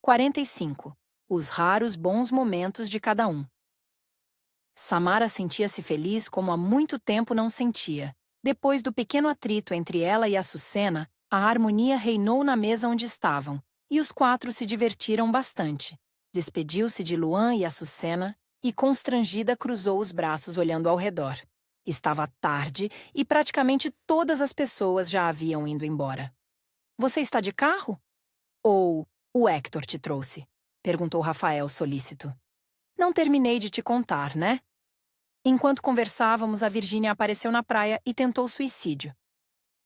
45. Os raros bons momentos de cada um. Samara sentia-se feliz como há muito tempo não sentia. Depois do pequeno atrito entre ela e Açucena, a harmonia reinou na mesa onde estavam, e os quatro se divertiram bastante. Despediu-se de Luan e Açucena, e constrangida cruzou os braços olhando ao redor. Estava tarde e praticamente todas as pessoas já haviam ido embora. "Você está de carro? Ou o Hector te trouxe?" perguntou Rafael solícito. "Não terminei de te contar, né?" Enquanto conversávamos, a Virgínia apareceu na praia e tentou suicídio.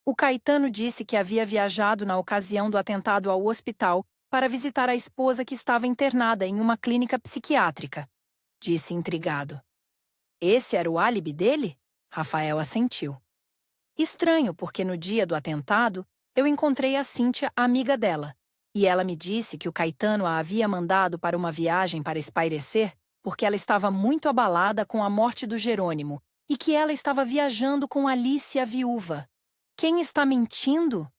O Caetano disse que havia viajado na ocasião do atentado ao hospital para visitar a esposa que estava internada em uma clínica psiquiátrica, disse intrigado. Esse era o álibi dele? Rafael assentiu. Estranho, porque no dia do atentado, eu encontrei a Cíntia, amiga dela, e ela me disse que o Caetano a havia mandado para uma viagem para espairecer porque ela estava muito abalada com a morte do Jerônimo e que ela estava viajando com Alice, a viúva. Quem está mentindo?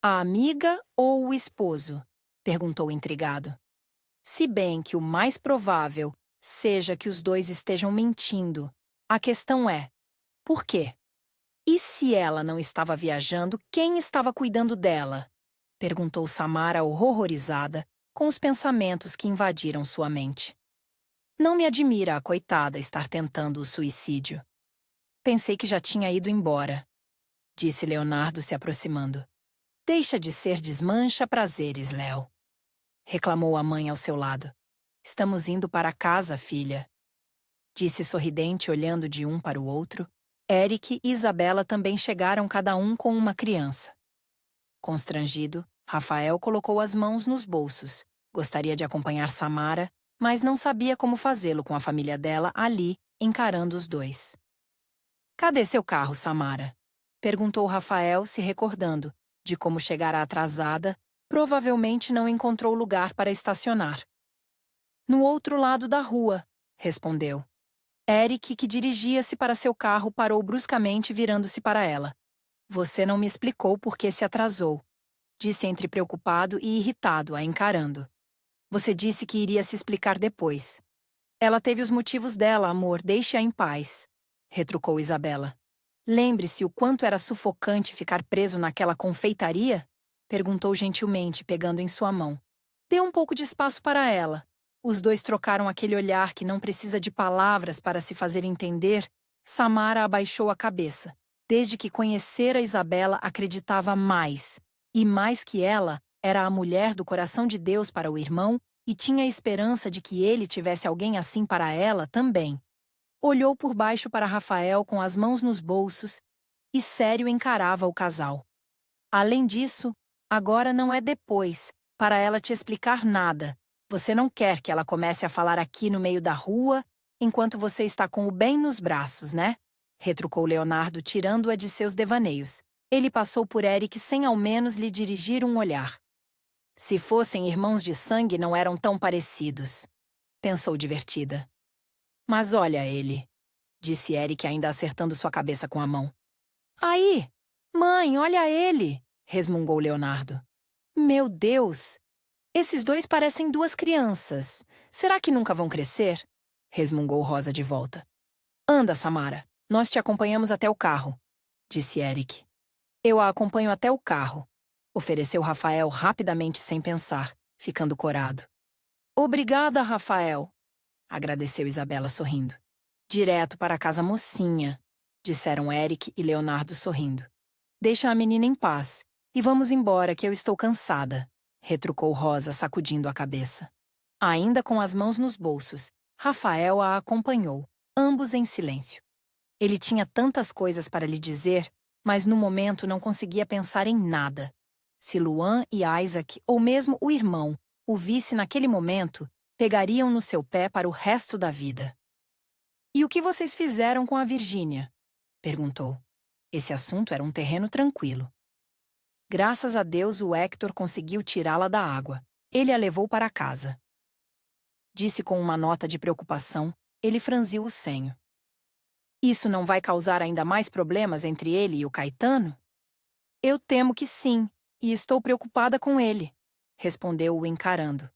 A amiga ou o esposo? Perguntou intrigado. Se bem que o mais provável seja que os dois estejam mentindo, a questão é, por quê? E se ela não estava viajando, quem estava cuidando dela? Perguntou Samara horrorizada com os pensamentos que invadiram sua mente. Não me admira a coitada estar tentando o suicídio. Pensei que já tinha ido embora, disse Leonardo se aproximando. Deixa de ser desmancha-prazeres, Léo, reclamou a mãe ao seu lado. Estamos indo para casa, filha, disse sorridente olhando de um para o outro. Eric e Isabela também chegaram cada um com uma criança. Constrangido, Rafael colocou as mãos nos bolsos. Gostaria de acompanhar Samara, mas não sabia como fazê-lo com a família dela ali, encarando os dois. Cadê seu carro, Samara? Perguntou Rafael, se recordando de como chegara atrasada, provavelmente não encontrou lugar para estacionar. No outro lado da rua, respondeu. Eric, que dirigia-se para seu carro, parou bruscamente, virando-se para ela. Você não me explicou por que se atrasou, disse entre preocupado e irritado, a encarando. Você disse que iria se explicar depois. Ela teve os motivos dela, amor, deixe-a em paz, retrucou Isabela. Lembre-se o quanto era sufocante ficar preso naquela confeitaria? Perguntou gentilmente, pegando em sua mão. Dê um pouco de espaço para ela. Os dois trocaram aquele olhar que não precisa de palavras para se fazer entender. Samara abaixou a cabeça. Desde que conhecera Isabela, acreditava mais. E mais que ela, era a mulher do coração de Deus para o irmão e tinha a esperança de que ele tivesse alguém assim para ela também. Olhou por baixo para Rafael com as mãos nos bolsos e sério encarava o casal. Além disso, agora não é depois, para ela te explicar nada. Você não quer que ela comece a falar aqui no meio da rua, enquanto você está com o bem nos braços, né? Retrucou Leonardo, tirando-a de seus devaneios. Ele passou por Eric sem ao menos lhe dirigir um olhar. Se fossem irmãos de sangue, não eram tão parecidos, pensou divertida. Mas olha ele, disse Eric, ainda acertando sua cabeça com a mão. Aí, mãe, olha ele, resmungou Leonardo. Meu Deus! Esses dois parecem duas crianças. Será que nunca vão crescer? Resmungou Rosa de volta. Anda, Samara, nós te acompanhamos até o carro, disse Eric. Eu a acompanho até o carro, ofereceu Rafael rapidamente sem pensar, ficando corado. Obrigada, Rafael, agradeceu Isabela sorrindo. Direto para a casa mocinha, disseram Eric e Leonardo sorrindo. Deixa a menina em paz e vamos embora que eu estou cansada, retrucou Rosa sacudindo a cabeça. Ainda com as mãos nos bolsos, Rafael a acompanhou, ambos em silêncio. Ele tinha tantas coisas para lhe dizer, mas no momento não conseguia pensar em nada. Se Luan e Isaac, ou mesmo o irmão, o visse naquele momento, pegariam no seu pé para o resto da vida. E o que vocês fizeram com a Virgínia? Perguntou. Esse assunto era um terreno tranquilo. Graças a Deus o Hector conseguiu tirá-la da água. Ele a levou para casa. Disse com uma nota de preocupação, ele franziu o senho. Isso não vai causar ainda mais problemas entre ele e o Caetano? Eu temo que sim, e estou preocupada com ele, respondeu-o encarando.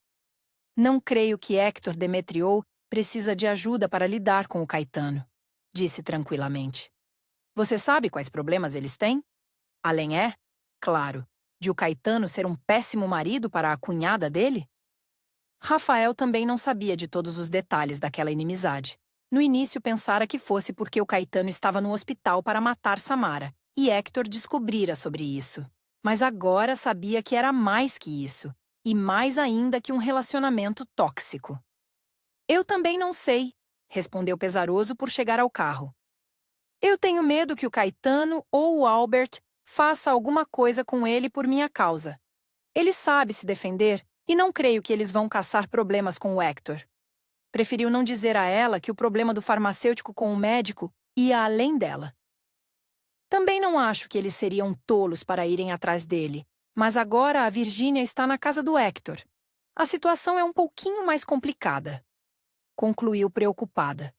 Não creio que Hector Demetriou precisa de ajuda para lidar com o Caetano, disse tranquilamente. Você sabe quais problemas eles têm? Além claro, de o Caetano ser um péssimo marido para a cunhada dele? Rafael também não sabia de todos os detalhes daquela inimizade. No início pensara que fosse porque o Caetano estava no hospital para matar Samara, e Hector descobrira sobre isso. Mas agora sabia que era mais que isso, e mais ainda que um relacionamento tóxico. Eu também não sei, respondeu pesaroso por chegar ao carro. Eu tenho medo que o Caetano ou o Albert faça alguma coisa com ele por minha causa. Ele sabe se defender e não creio que eles vão caçar problemas com o Hector. Preferiu não dizer a ela que o problema do farmacêutico com o médico ia além dela. Também não acho que eles seriam tolos para irem atrás dele, mas agora a Virgínia está na casa do Hector. A situação é um pouquinho mais complicada. Concluiu preocupada.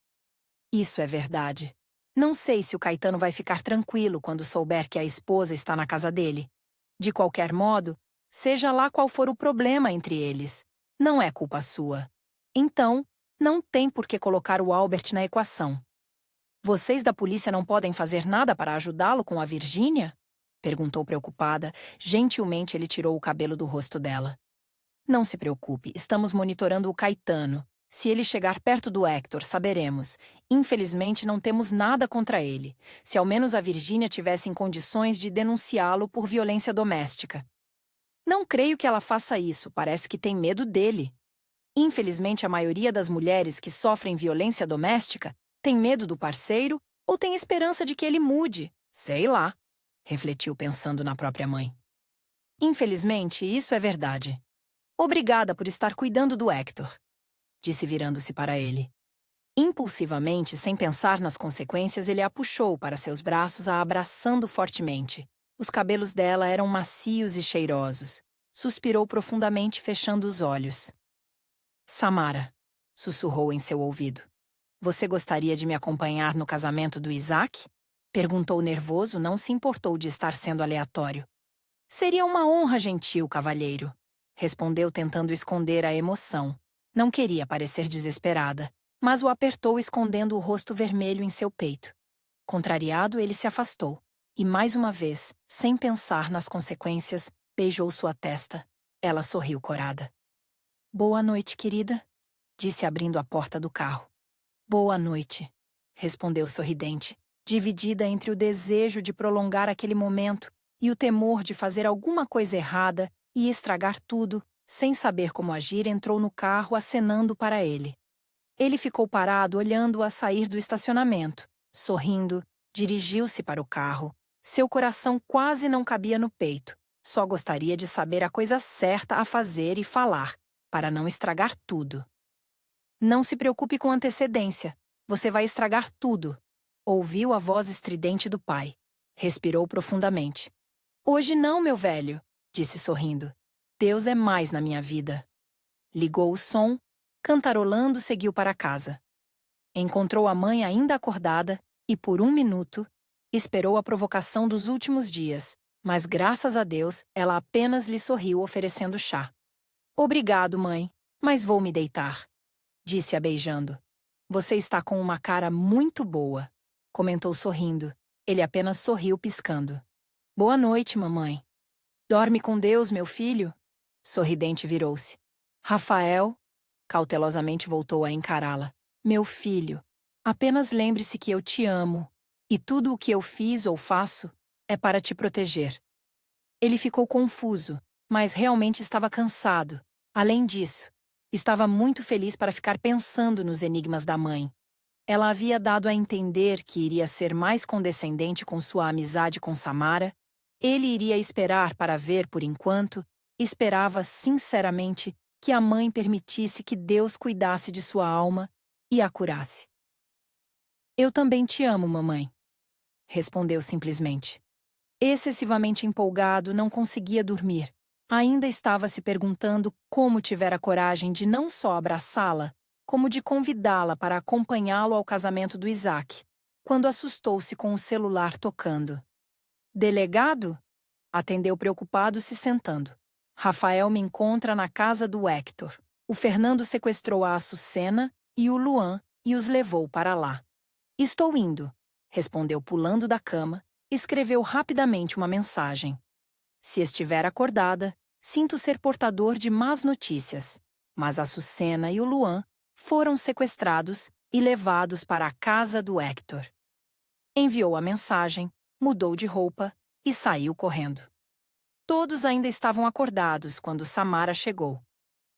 Isso é verdade. Não sei se o Caetano vai ficar tranquilo quando souber que a esposa está na casa dele. De qualquer modo, seja lá qual for o problema entre eles, não é culpa sua. Então, não tem por que colocar o Albert na equação. Vocês da polícia não podem fazer nada para ajudá-lo com a Virgínia? Perguntou preocupada. Gentilmente ele tirou o cabelo do rosto dela. Não se preocupe, estamos monitorando o Caetano. Se ele chegar perto do Hector, saberemos. Infelizmente, não temos nada contra ele. Se ao menos a Virgínia tivesse em condições de denunciá-lo por violência doméstica. Não creio que ela faça isso, parece que tem medo dele. Infelizmente, a maioria das mulheres que sofrem violência doméstica tem medo do parceiro ou tem esperança de que ele mude. Sei lá, refletiu pensando na própria mãe. Infelizmente, isso é verdade. Obrigada por estar cuidando do Hector, disse virando-se para ele. Impulsivamente, sem pensar nas consequências, ele a puxou para seus braços, a abraçando fortemente. Os cabelos dela eram macios e cheirosos. Suspirou profundamente, fechando os olhos. Samara, sussurrou em seu ouvido. Você gostaria de me acompanhar no casamento do Isaac? Perguntou nervoso, não se importou de estar sendo aleatório. Seria uma honra, gentil cavalheiro, respondeu tentando esconder a emoção. Não queria parecer desesperada, mas o apertou escondendo o rosto vermelho em seu peito. Contrariado, ele se afastou, e mais uma vez, sem pensar nas consequências, beijou sua testa. Ela sorriu corada. Boa noite, querida, disse abrindo a porta do carro. Boa noite, respondeu sorridente, dividida entre o desejo de prolongar aquele momento e o temor de fazer alguma coisa errada e estragar tudo. Sem saber como agir, entrou no carro acenando para ele. Ele ficou parado olhando-a sair do estacionamento. Sorrindo, dirigiu-se para o carro. Seu coração quase não cabia no peito. Só gostaria de saber a coisa certa a fazer e falar, para não estragar tudo. Não se preocupe com antecedência. Você vai estragar tudo. Ouviu a voz estridente do pai. Respirou profundamente. Hoje não, meu velho, disse sorrindo. Deus é mais na minha vida. Ligou o som, cantarolando, seguiu para casa. Encontrou a mãe ainda acordada e, por um minuto, esperou a provocação dos últimos dias, mas, graças a Deus, ela apenas lhe sorriu oferecendo chá. Obrigado, mãe, mas vou me deitar, disse-a beijando. Você está com uma cara muito boa, comentou sorrindo. Ele apenas sorriu piscando. Boa noite, mamãe. Dorme com Deus, meu filho? Sorridente virou-se. Rafael, cautelosamente voltou a encará-la. Meu filho, apenas lembre-se que eu te amo, e tudo o que eu fiz ou faço é para te proteger. Ele ficou confuso, mas realmente estava cansado. Além disso, estava muito feliz para ficar pensando nos enigmas da mãe. Ela havia dado a entender que iria ser mais condescendente com sua amizade com Samara. Ele iria esperar para ver por enquanto. Esperava sinceramente que a mãe permitisse que Deus cuidasse de sua alma e a curasse. Eu também te amo, mamãe, respondeu simplesmente. Excessivamente empolgado, não conseguia dormir. Ainda estava se perguntando como tivera coragem de não só abraçá-la, como de convidá-la para acompanhá-lo ao casamento do Isaac, quando assustou-se com o celular tocando. Delegado? Atendeu preocupado, se sentando. Rafael me encontra na casa do Hector. O Fernando sequestrou a Açucena e o Luan e os levou para lá. Estou indo, respondeu pulando da cama, e escreveu rapidamente uma mensagem. Se estiver acordada, sinto ser portador de más notícias, mas Açucena e o Luan foram sequestrados e levados para a casa do Héctor. Enviou a mensagem, mudou de roupa e saiu correndo. Todos ainda estavam acordados quando Samara chegou.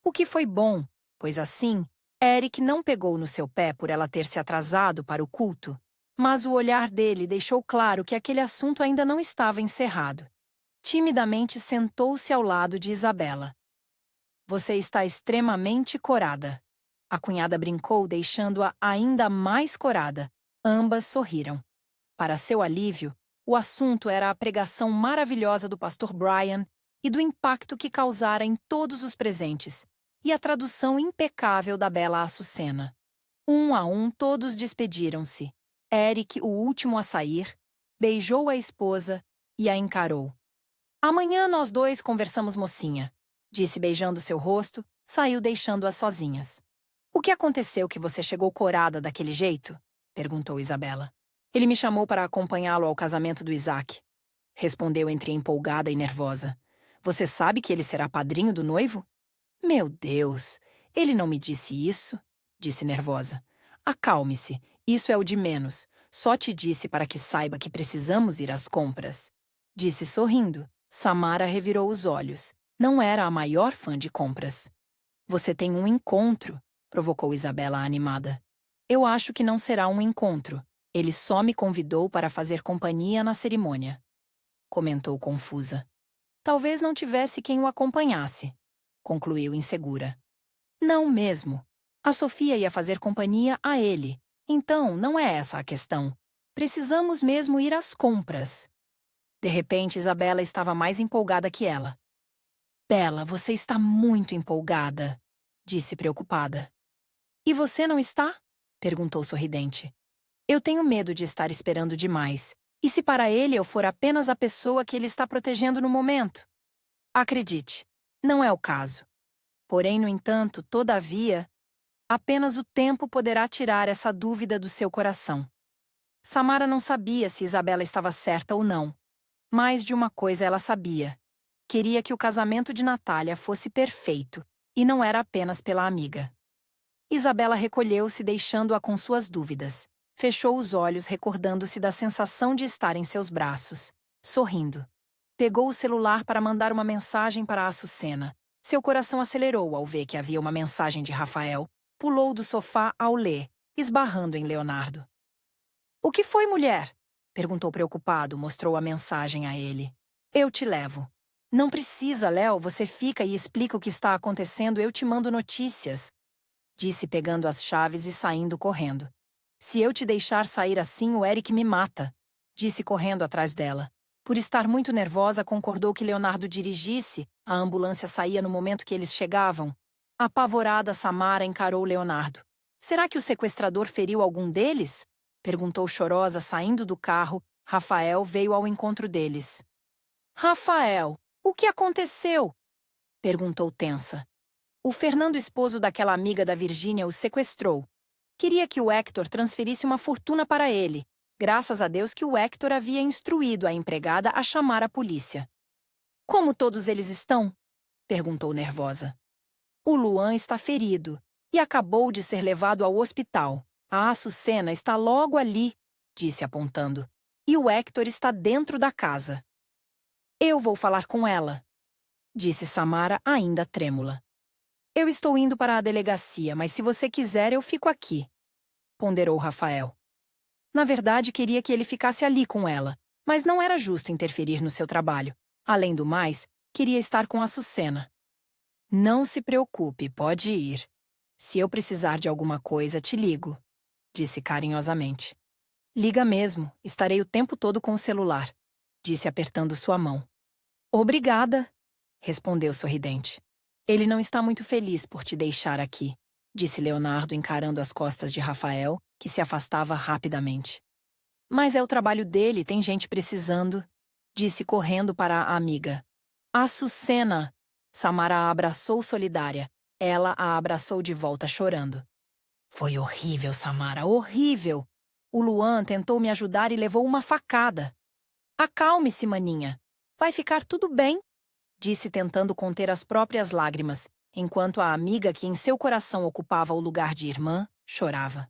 O que foi bom, pois assim, Eric não pegou no seu pé por ela ter se atrasado para o culto, mas o olhar dele deixou claro que aquele assunto ainda não estava encerrado. Timidamente sentou-se ao lado de Isabela. Você está extremamente corada. A cunhada brincou, deixando-a ainda mais corada. Ambas sorriram. Para seu alívio, o assunto era a pregação maravilhosa do pastor Brian e do impacto que causara em todos os presentes, e a tradução impecável da bela Açucena. Um a um, todos despediram-se. Eric, o último a sair, beijou a esposa e a encarou. Amanhã nós dois conversamos, mocinha, disse beijando seu rosto, saiu deixando-as sozinhas. O que aconteceu que você chegou corada daquele jeito? Perguntou Isabela. Ele me chamou para acompanhá-lo ao casamento do Isaac, respondeu entre empolgada e nervosa. Você sabe que ele será padrinho do noivo? Meu Deus, ele não me disse isso, disse nervosa. Acalme-se, isso é o de menos. Só te disse para que saiba que precisamos ir às compras. Disse sorrindo. Samara revirou os olhos. Não era a maior fã de compras. Você tem um encontro, provocou Isabela animada. Eu acho que não será um encontro. Ele só me convidou para fazer companhia na cerimônia. Comentou confusa. Talvez não tivesse quem o acompanhasse, concluiu insegura. Não mesmo. A Sofia ia fazer companhia a ele. Então, não é essa a questão. Precisamos mesmo ir às compras. De repente, Isabela estava mais empolgada que ela. Bela, você está muito empolgada, disse preocupada. E você não está? Perguntou sorridente. Eu tenho medo de estar esperando demais. E se para ele eu for apenas a pessoa que ele está protegendo no momento? Acredite, não é o caso. Porém, no entanto, todavia, apenas o tempo poderá tirar essa dúvida do seu coração. Samara não sabia se Isabela estava certa ou não. Mais de uma coisa ela sabia. Queria que o casamento de Natália fosse perfeito, e não era apenas pela amiga. Isabela recolheu-se, deixando-a com suas dúvidas. Fechou os olhos, recordando-se da sensação de estar em seus braços, sorrindo. Pegou o celular para mandar uma mensagem para a Açucena. Seu coração acelerou ao ver que havia uma mensagem de Rafael. Pulou do sofá ao ler, esbarrando em Leonardo. O que foi, mulher? Perguntou preocupado, mostrou a mensagem a ele. Eu te levo. Não precisa, Léo, você fica e explica o que está acontecendo, eu te mando notícias. Disse pegando as chaves e saindo correndo. Se eu te deixar sair assim, o Eric me mata. Disse correndo atrás dela. Por estar muito nervosa, concordou que Leonardo dirigisse. A ambulância saía no momento que eles chegavam. Apavorada, Samara encarou Leonardo. Será que o sequestrador feriu algum deles? Perguntou chorosa, saindo do carro. Rafael veio ao encontro deles. Rafael, o que aconteceu? Perguntou tensa. O Fernando, esposo daquela amiga da Virgínia, o sequestrou. Queria que o Héctor transferisse uma fortuna para ele. Graças a Deus que o Héctor havia instruído a empregada a chamar a polícia. Como todos eles estão? Perguntou nervosa. O Luan está ferido e acabou de ser levado ao hospital. A Açucena está logo ali, disse apontando. E o Héctor está dentro da casa. Eu vou falar com ela, disse Samara, ainda trêmula. Eu estou indo para a delegacia, mas se você quiser eu fico aqui, ponderou Rafael. Na verdade, queria que ele ficasse ali com ela, mas não era justo interferir no seu trabalho. Além do mais, queria estar com a Açucena. Não se preocupe, pode ir. Se eu precisar de alguma coisa, te ligo, disse carinhosamente. Liga mesmo, estarei o tempo todo com o celular, disse apertando sua mão. Obrigada, respondeu sorridente. Ele não está muito feliz por te deixar aqui, disse Leonardo encarando as costas de Rafael, que se afastava rapidamente. Mas é o trabalho dele, tem gente precisando, disse correndo para a amiga. Açucena! Samara a abraçou solidária. Ela a abraçou de volta chorando. Foi horrível, Samara, horrível. O Luan tentou me ajudar e levou uma facada. Acalme-se, maninha. Vai ficar tudo bem, disse tentando conter as próprias lágrimas, enquanto a amiga que em seu coração ocupava o lugar de irmã chorava.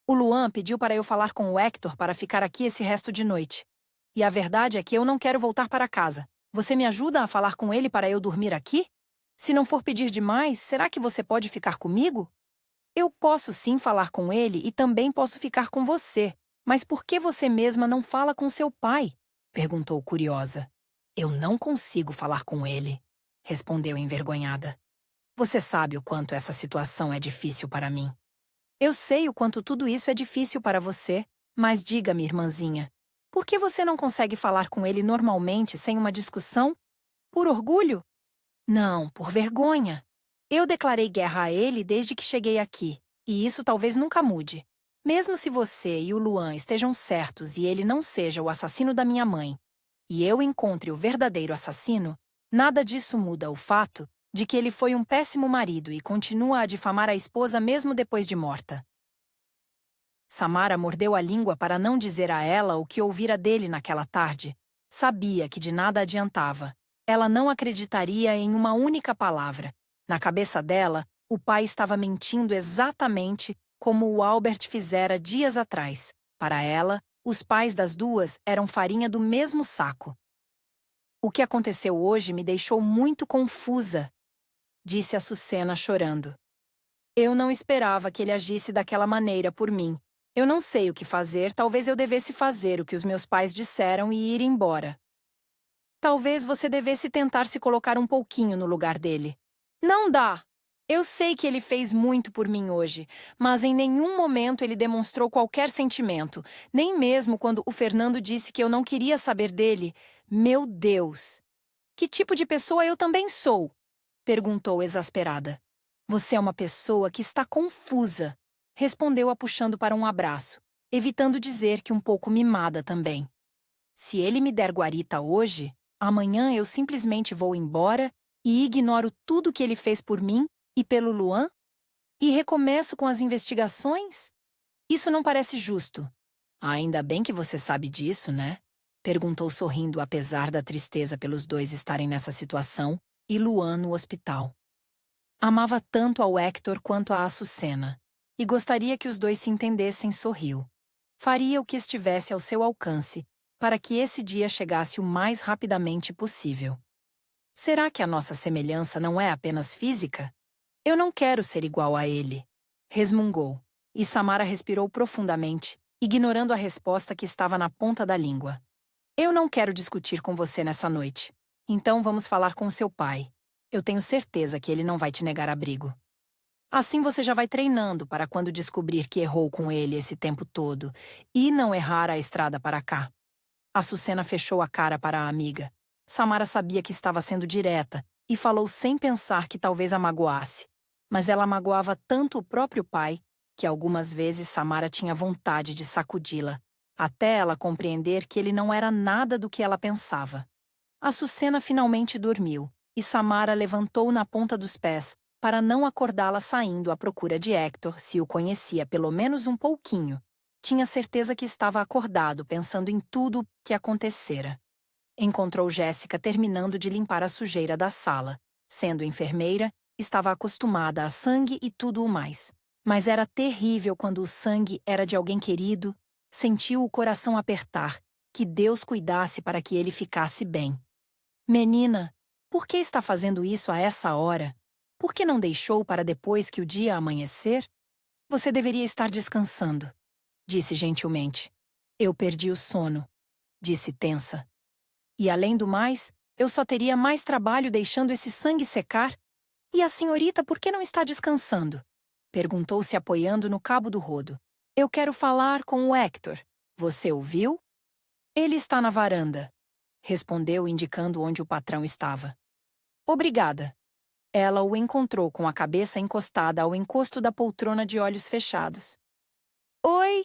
O Luan pediu para eu falar com o Hector para ficar aqui esse resto de noite. E a verdade é que eu não quero voltar para casa. Você me ajuda a falar com ele para eu dormir aqui? Se não for pedir demais, será que você pode ficar comigo? Eu posso sim falar com ele e também posso ficar com você. Mas por que você mesma não fala com seu pai? Perguntou curiosa. Eu não consigo falar com ele, respondeu envergonhada. Você sabe o quanto essa situação é difícil para mim. Eu sei o quanto tudo isso é difícil para você, mas diga-me, irmãzinha, por que você não consegue falar com ele normalmente sem uma discussão? Por orgulho? Não, por vergonha. Eu declarei guerra a ele desde que cheguei aqui, e isso talvez nunca mude. Mesmo se você e o Luan estejam certos e ele não seja o assassino da minha mãe, e eu encontre o verdadeiro assassino, nada disso muda o fato de que ele foi um péssimo marido e continua a difamar a esposa mesmo depois de morta. Samara mordeu a língua para não dizer a ela o que ouvira dele naquela tarde. Sabia que de nada adiantava. Ela não acreditaria em uma única palavra. Na cabeça dela, o pai estava mentindo exatamente como o Albert fizera dias atrás. Para ela, os pais das duas eram farinha do mesmo saco. O que aconteceu hoje me deixou muito confusa, disse Açucena chorando. Eu não esperava que ele agisse daquela maneira por mim. Eu não sei o que fazer, talvez eu devesse fazer o que os meus pais disseram e ir embora. Talvez você devesse tentar se colocar um pouquinho no lugar dele. Não dá! Eu sei que ele fez muito por mim hoje, mas em nenhum momento ele demonstrou qualquer sentimento, nem mesmo quando o Fernando disse que eu não queria saber dele. Meu Deus! Que tipo de pessoa eu também sou? Perguntou exasperada. Você é uma pessoa que está confusa, respondeu-a puxando para um abraço, evitando dizer que um pouco mimada também. Se ele me der guarita hoje, amanhã eu simplesmente vou embora e ignoro tudo que ele fez por mim e pelo Luan? E recomeço com as investigações? Isso não parece justo. Ainda bem que você sabe disso, né? Perguntou sorrindo apesar da tristeza pelos dois estarem nessa situação e Luan no hospital. Amava tanto ao Hector quanto a Açucena, e gostaria que os dois se entendessem, sorriu. Faria o que estivesse ao seu alcance, para que esse dia chegasse o mais rapidamente possível. Será que a nossa semelhança não é apenas física? Eu não quero ser igual a ele, resmungou, e Samara respirou profundamente, ignorando a resposta que estava na ponta da língua. Eu não quero discutir com você nessa noite, então vamos falar com seu pai. Eu tenho certeza que ele não vai te negar abrigo. Assim você já vai treinando para quando descobrir que errou com ele esse tempo todo e não errar a estrada para cá. Açucena fechou a cara para a amiga. Samara sabia que estava sendo direta e falou sem pensar que talvez a magoasse. Mas ela magoava tanto o próprio pai que algumas vezes Samara tinha vontade de sacudi-la, até ela compreender que ele não era nada do que ela pensava. Açucena finalmente dormiu e Samara levantou na ponta dos pés para não acordá-la saindo à procura de Hector se o conhecia pelo menos um pouquinho. Tinha certeza que estava acordado, pensando em tudo que acontecera. Encontrou Jéssica terminando de limpar a sujeira da sala. Sendo enfermeira, estava acostumada a sangue e tudo o mais. Mas era terrível quando o sangue era de alguém querido. Sentiu o coração apertar. Que Deus cuidasse para que ele ficasse bem. Menina, por que está fazendo isso a essa hora? Por que não deixou para depois que o dia amanhecer? Você deveria estar descansando, disse gentilmente. Eu perdi o sono, disse tensa. E além do mais, eu só teria mais trabalho deixando esse sangue secar? E a senhorita por que não está descansando? Perguntou se apoiando no cabo do rodo. Eu quero falar com o Hector. Você o viu? Ele está na varanda, respondeu indicando onde o patrão estava. Obrigada. Ela o encontrou com a cabeça encostada ao encosto da poltrona de olhos fechados. Oi?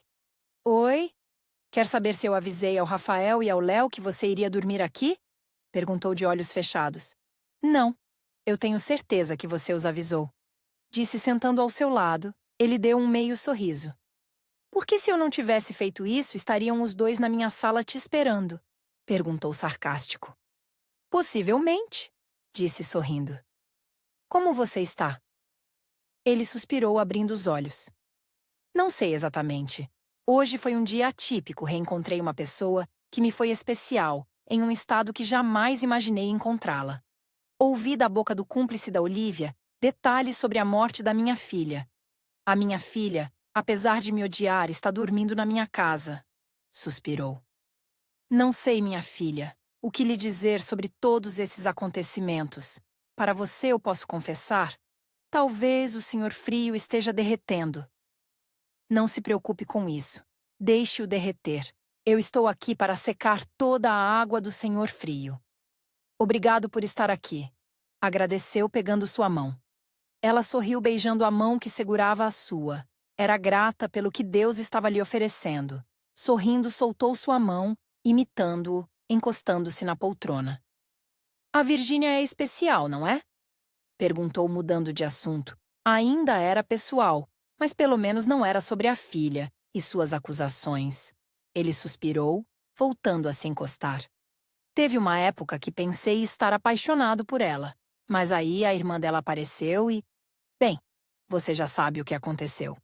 Oi? Quer saber se eu avisei ao Rafael e ao Léo que você iria dormir aqui? Perguntou de olhos fechados. Não. Eu tenho certeza que você os avisou. disse sentando ao seu lado. Ele deu um meio sorriso. Por que se eu não tivesse feito isso, estariam os dois na minha sala te esperando? Perguntou sarcástico. Possivelmente, disse sorrindo. Como você está? Ele suspirou, abrindo os olhos. Não sei exatamente. Hoje foi um dia atípico. Reencontrei uma pessoa que me foi especial, em um estado que jamais imaginei encontrá-la. Ouvi da boca do cúmplice da Olivia detalhes sobre a morte da minha filha. A minha filha, apesar de me odiar, está dormindo na minha casa. Suspirou. Não sei, minha filha, o que lhe dizer sobre todos esses acontecimentos. Para você eu posso confessar? Talvez o Senhor Frio esteja derretendo. Não se preocupe com isso. Deixe-o derreter. Eu estou aqui para secar toda a água do Senhor Frio. Obrigado por estar aqui. Agradeceu pegando sua mão. Ela sorriu beijando a mão que segurava a sua. Era grata pelo que Deus estava lhe oferecendo. Sorrindo, soltou sua mão, imitando-o, encostando-se na poltrona. A Virgínia é especial, não é? Perguntou, mudando de assunto. Ainda era pessoal, mas pelo menos não era sobre a filha e suas acusações. Ele suspirou, voltando a se encostar. Teve uma época que pensei estar apaixonado por ela, mas aí a irmã dela apareceu e... Bem, você já sabe o que aconteceu.